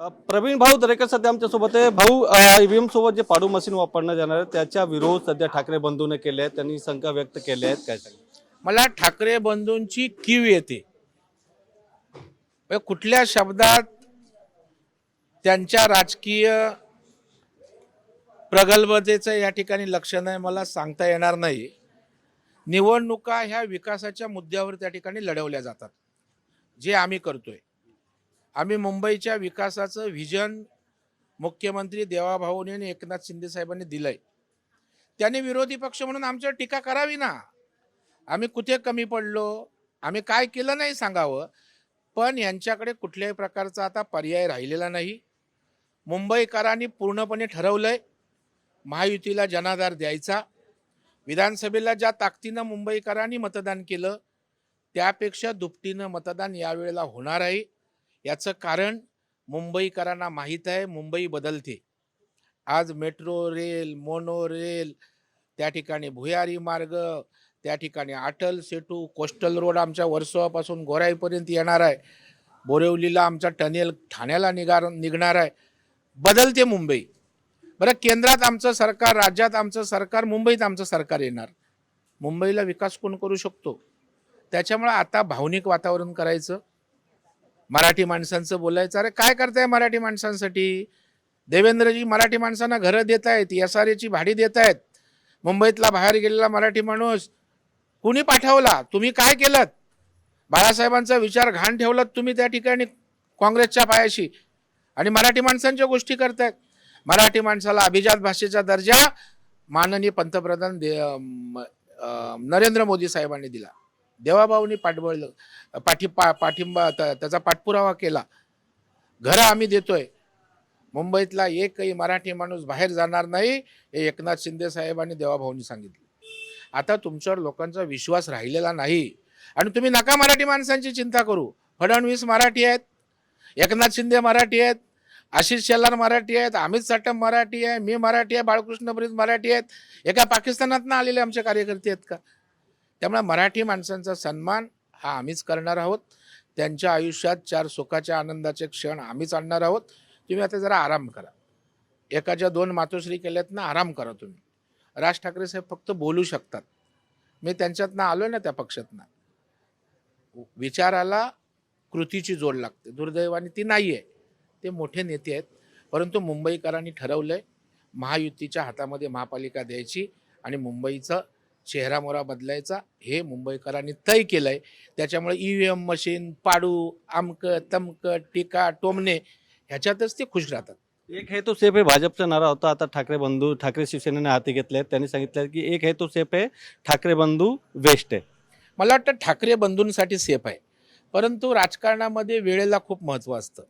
प्रवीण भाऊ दरेकर सध्या आमच्या सोबत आहे. भाऊ, ईव्हीएम सोबत जे पाडू मशीन वापरण्यात येणार आहे त्याच्या विरोध सध्या ठाकरे बंधूने केले आहेत. त्यांनी शंका व्यक्त केल्या आहेत. काय सांगा? मला ठाकरे बंधूंची कीव येते. कुठल्या शब्दात त्यांच्या राजकीय प्रगल्भतेचं या ठिकाणी लक्षण आहे मला सांगता येणार नाही. निवडणुका ह्या विकासाच्या मुद्द्यावर त्या ठिकाणी लढवल्या जातात. जे आम्ही करतोय, आम्ही मुंबईच्या विकासाचं व्हिजन मुख्यमंत्री देवाभाऊनी आणि एकनाथ शिंदे साहेबांनी दिलंय. त्याने विरोधी पक्ष म्हणून आमच्यावर टीका करावी ना. आम्ही कुठे कमी पडलो, आम्ही काय केलं नाही सांगावं. पण यांच्याकडे कुठल्याही प्रकारचा आता पर्याय राहिलेला नाही. मुंबईकरांनी पूर्णपणे ठरवलंय महायुतीला जनाधार द्यायचा. विधानसभेला ज्या ताकदीनं मुंबईकरांनी मतदान केलं त्यापेक्षा दुपटीनं मतदान यावेळेला होणार आहे. याचं कारण मुंबईकरांना माहीत आहे, मुंबई बदलते. आज मेट्रो रेल, मोनो रेल, त्या ठिकाणी भुयारी मार्ग, त्या ठिकाणी अटल सेतू, कोस्टल रोड आमच्या वर्सोवापासून गोराईपर्यंत येणार आहे. बोरिवलीला आमचा टनेल ठाण्याला निघणार आहे. बदलते मुंबई. बरं, केंद्रात आमचं सरकार, राज्यात आमचं सरकार, मुंबईत आमचं सरकार येणार. मुंबईला विकास कोण करू शकतो? त्याच्यामुळे आता भावनिक वातावरण करायचं, मराठी माणसांचं बोलायचं. अरे काय करताय मराठी माणसांसाठी? देवेंद्रजी मराठी माणसांना घरं देत आहेत, SRAची भाडी देत आहेत. मुंबईतला बाहेर गेलेला मराठी माणूस कुणी पाठवला? तुम्ही काय केलं? बाळासाहेबांचा विचार घाण ठेवलात तुम्ही त्या ठिकाणी काँग्रेसच्या पायाशी, आणि मराठी माणसांच्या गोष्टी करतायत. मराठी माणसाला अभिजात भाषेचा दर्जा माननीय पंतप्रधान नरेंद्र मोदी साहेबांनी दिला. देवाभाऊंनी पाठिंबा त्याचा पाठपुरावा केला. घरं आम्ही देतोय. मुंबईतला एकही मराठी माणूस बाहेर जाणार नाही हे एकनाथ शिंदे साहेबांनी देवाभाऊंनी सांगितलं. आता तुमच्यावर लोकांचा विश्वास राहिलेला नाही आणि तुम्ही नका मराठी माणसांची चिंता करू. फडणवीस मराठी आहेत, एकनाथ शिंदे मराठी आहेत, आशिष शेलार मराठी आहेत, अमित साटम मराठी आहे, मी मराठी आहे, बाळकृष्ण ब्रीज मराठी आहेत. एका पाकिस्तानातनं आलेले आमचे कार्यकर्ते आहेत का? त्यामुळे मराठी माणसांचा सन्मान हा आम्हीच करणार आहोत. त्यांच्या आयुष्यात 4 सुखाच्या आनंदाचे क्षण आम्हीच आणणार आहोत. तुम्ही आता जरा आराम करा. एकाच्या 2 मातोश्री केल्यात ना, आराम करा तुम्ही. राज ठाकरे साहेब फक्त बोलू शकतात. मी त्यांच्यातनं आलोय ना, त्या पक्षातनं. विचाराला कृतीची जोड लागते. दुर्दैवाने ती नाही आहे. ते मोठे नेते आहेत, परंतु मुंबईकरांनी ठरवलंय महायुतीच्या हातामध्ये महापालिका द्यायची आणि मुंबईचा चेहरामोहरा बदलायचा. हे मुंबईकरांनी तय केलंय. त्याच्यामुळे EVM मशीन, पाडू, आमक तमक, टीका टोमणे ह्याच्यातच ते खुश राहतात. एक है तो सेफ आहे भाजपचा नारा होता. आता ठाकरे बंधू, ठाकरे शिवसेनेने हाती घेतले. त्यांनी सांगितलं की एक है तो सेफ आहे, ठाकरे बंधू वेस्ट आहे. मला वाटतं ठाकरे बंधूंसाठी सेफ आहे, परंतु राजकारणामध्ये वेळेला खूप महत्त्व असतं.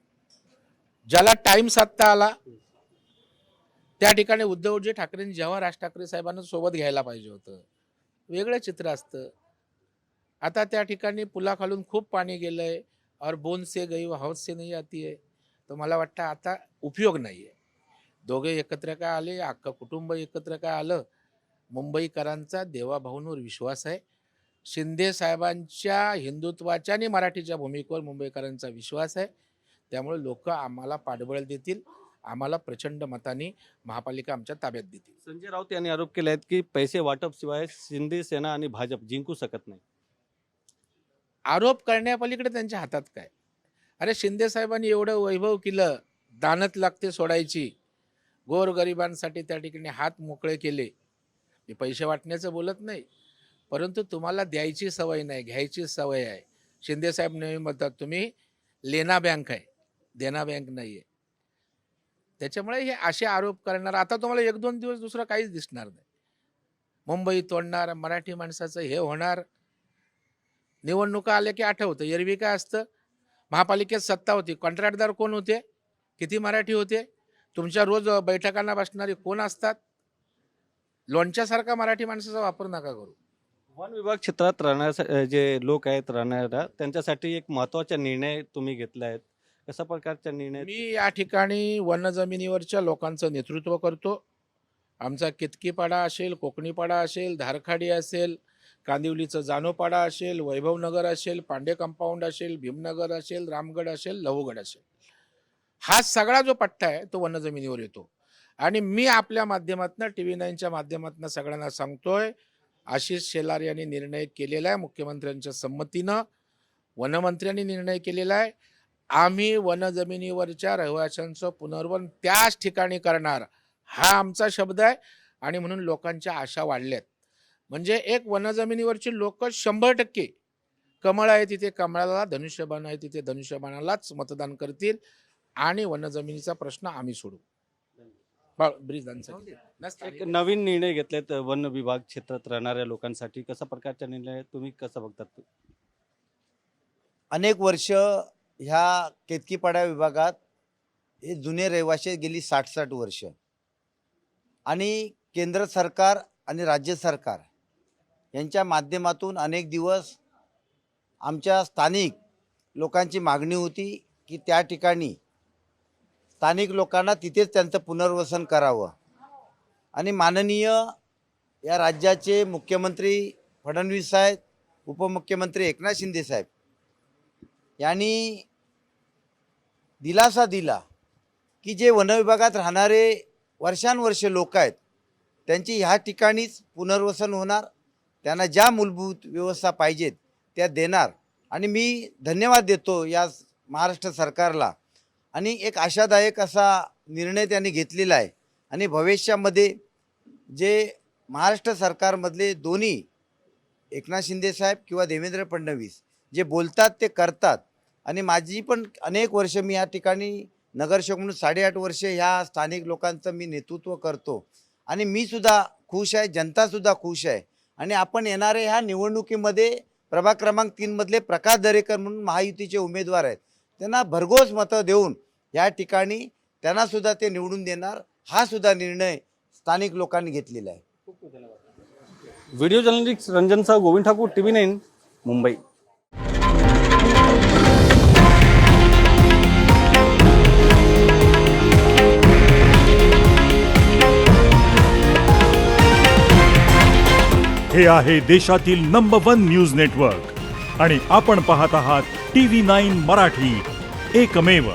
ज्याला टाइम साधता आला त्या ठिकाणी उद्धवजी ठाकरेंनी जेव्हा राज ठाकरे साहेबांना सोबत घ्यायला पाहिजे होतं, वेगळं चित्र असतं. आता त्या ठिकाणी पुलाखालून खूप पाणी गेलंय, और बोन से गई वो हौद से नहीं आती है. तर मला वाटतं आता उपयोग नाही आहे. दोघे एकत्र काय आले, अख्खं कुटुंब एकत्र काय आलं. मुंबईकरांचा देवाभाऊंवर विश्वास आहे. शिंदे साहेबांच्या हिंदुत्वाच्या आणि मराठीच्या भूमिकेवर मुंबईकरांचा विश्वास आहे. त्यामुळे लोक आम्हाला पाठबळ देतील, आम्हाला प्रचंड मतांनी महापालिका आमच्या ताब्यात देतील. संजय राऊत यांनी आरोप केले आहेत की पैसे वाटप शिवाय शिंदे सेना आणि भाजप जिंकू शकत नाही. आरोप करण्यापलीकडे त्यांच्या हातात काय? अरे शिंदे साहेबांनी एवढं वैभव केलं, दानत लागते सोडायची, गोरगरिबांसाठी त्या ठिकाणी हात मोकळे केले. मी पैसे वाटण्याचं बोलत नाही, परंतु तुम्हाला द्यायची सवय नाही, घ्यायची सवय आहे. शिंदे साहेब नेहमी म्हणतात तुम्ही लेना बँक आहे, देना बँक नाही आहे. त्याच्यामुळे हे असे आरोप करणार, आता तुम्हाला 1-2 दिवस दुसरं काहीच दिसणार नाही. मुंबई तोडणार, मराठी माणसाचं हे होणार. निवडणुका आल्या की आठवतं, एरवी काय असतं, महापालिकेत सत्ता होती, कॉन्ट्रॅक्टदार कोण होते, किती मराठी होते, तुमच्या रोज बैठकांना बसणारे कोण असतात. लोणच्यासारखा मराठी माणसाचा वापर नका करू. वन विभाग क्षेत्रात राहणाऱ्या जे लोक आहेत राहणाऱ्या, त्यांच्यासाठी एक महत्त्वाचा निर्णय तुम्ही घेतला आहे. कशा प्रकारचा निर्णय? मी या ठिकाणी वन जमिनीवरच्या लोकांचं नेतृत्व करतो. आमचा केतकीपाडा असेल, कोकणीपाडा असेल, धारखाडी असेल, कांदिवलीचं जानोपाडा असेल, वैभवनगर असेल, पांडे कंपाऊंड असेल, भीमनगर असेल, रामगड असेल, लहूगड असेल, हा सगळा जो पट्टा आहे तो वन जमिनीवर येतो. आणि मी आपल्या माध्यमातून TV9च्या माध्यमातून सगळ्यांना सांगतोय, आशिष शेलार यांनी निर्णय केलेला आहे मुख्यमंत्र्यांच्या संमतीनं, वनमंत्र्यांनी निर्णय केलेला आहे. आम्ही वन जमिनीवरच्या रहिवाशांचं पुनर्वसन त्याच ठिकाणी करणार, हा आमचा शब्द आहे. आणि म्हणून लोकांच्या आशा वाढल्यात. म्हणजे एक वन जमिनीवरची लोक 100% कमळ आहे तिथे कमळाला, धनुष्यबाण आहे तिथे धनुष्यबाणालाच मतदान करतील आणि वन जमिनीचा प्रश्न आम्ही सोडू. एक नवीन निर्णय घेतलेत वन विभाग क्षेत्रात राहणाऱ्या लोकांसाठी, कशा प्रकारचा निर्णय आहे, तुम्ही कसं बघतात? अनेक वर्ष ह्या केतकीपाडा विभागात हे जुने रहिवासी गेली 60-60 वर्ष आणि केंद्र सरकार आणि राज्य सरकार यांच्या माध्यमातून अनेक दिवस आमच्या स्थानिक लोकांची मागणी होती की त्या ठिकाणी स्थानिक लोकांना तिथेच त्यांचं पुनर्वसन करावं. आणि माननीय या राज्याचे मुख्यमंत्री फडणवीस साहेब, उपमुख्यमंत्री एकनाथ शिंदे साहेब यांनी दिलासा दिला की जे वनविभागात राहणारे वर्षानुवर्षे लोक आहेत त्यांची ह्या ठिकाणीच पुनर्वसन होणार, त्यांना ज्या मूलभूत व्यवस्था पाहिजेत त्या देणार. आणि मी धन्यवाद देतो या महाराष्ट्र सरकारला. आणि एक आशादायक असा निर्णय त्यांनी घेतलेला आहे. आणि भविष्यामध्ये जे महाराष्ट्र सरकारमधले दोन्ही एकनाथ शिंदे साहेब किंवा देवेंद्र फडणवीस जे बोलतात ते करतात. आणि माझी पण अनेक वर्ष मी या ठिकाणी नगरसेवक म्हणून 8.5 वर्ष ह्या स्थानिक लोकांचं मी नेतृत्व करतो. आणि मी सुद्धा खुश आहे, जनतासुद्धा खुश आहे. आणि आपण येणाऱ्या ह्या निवडणुकीमध्ये प्रभाग क्रमांक 3 मधले प्रकाश दरेकर म्हणून महायुतीचे उमेदवार आहेत, त्यांना भरघोस मतं देऊन या ठिकाणी त्यांनासुद्धा ते निवडून देणार, हा सुद्धा निर्णय स्थानिक लोकांनी घेतलेला आहे. व्हिडिओ जर्नलिस्ट रंजनसह गोविंद ठाकूर, TV9 मुंबई. हे आहे देशातील नंबर 1 न्यूज नेटवर्क आणि आपण पाहत आहात TV9 मराठी, एकमेव.